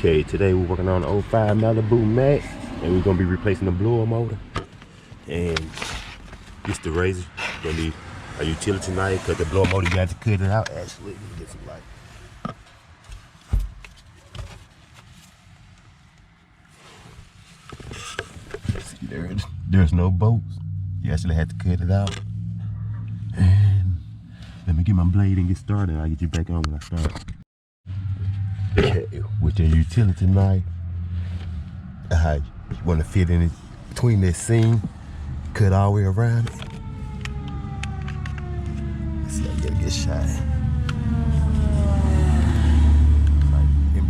Okay, today we're working on the 05 Malibu Max, and we're gonna be replacing the blower motor. And this the razor. Gonna be a utility knife, cause the blower motor you got to cut it out. Actually, let me get some light. See, there's no bolts. You actually have to cut it out. And let me get my blade and get started. I'll get you back on when I start. Okay, with your utility knife, you want to fit in it between that seam, cut all the way around it. Let's see, I gotta get shot. Like in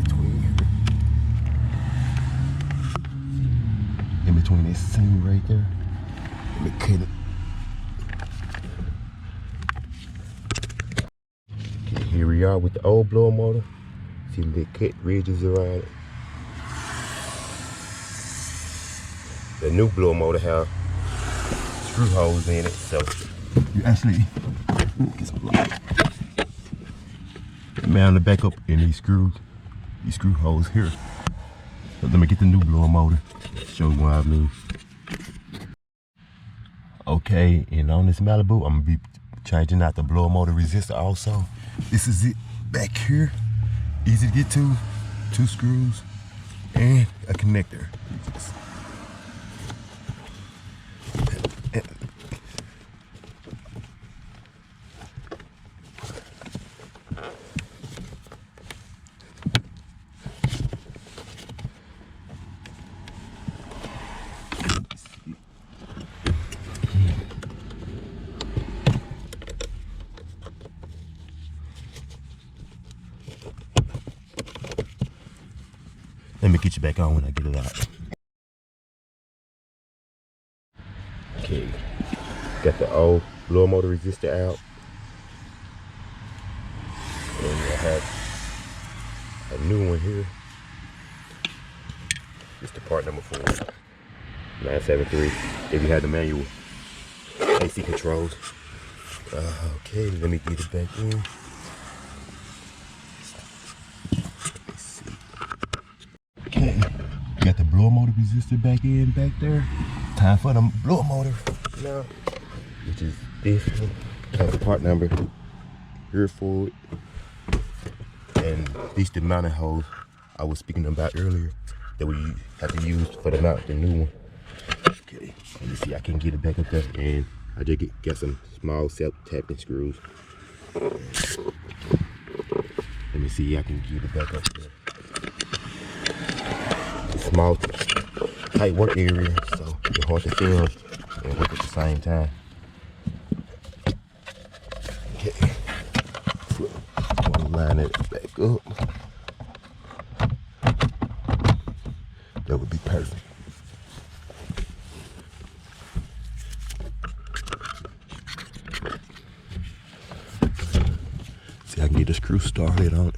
between that seam right there. Let me cut it. Okay, here we are with the old blower motor. See the cut ridges around it. The new blower motor have screw holes in it, so you actually get some light. Mount it back up in these screw holes here. So let me get the new blower motor. Show you what I mean. Okay, and on this Malibu, I'm gonna be changing out the blower motor resistor also. This is it back here. Easy to get to, 2 screws and a connector. Let me get you back on when I get it out. Okay, got the old blower motor resistor out. And I have a new one here. It's the part number 4, 973. If you have the manual AC controls. Okay, let me get it back in. Okay, got the blower motor resistor back there. Time for the blower motor now, which is this one. Got the part number here for it. And these the mounting holes I was speaking about earlier that we have to use for the mount, the new one. Okay, let me see, I can get it back up there, and I just got some small self-tapping screws. Let me see, I can get it back up there. Small, tight work area, so it's hard to film and work at the same time. Okay, I'm gonna line it back up. That would be perfect. See, I can get the screw started on it.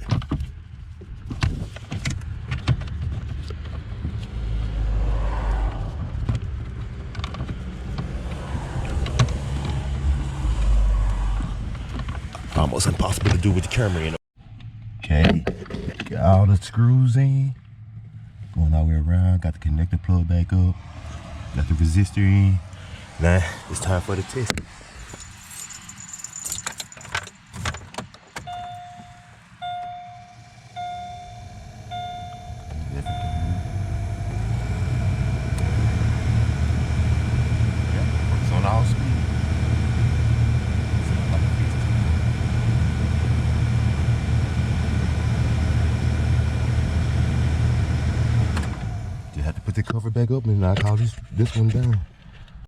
Almost impossible to do with the camera in. Okay, got all the screws in, going all the way around, got the connector plug back up, got the resistor in. Now it's time for the test. It's on all speed. Have to put the cover back up, and I call this one down.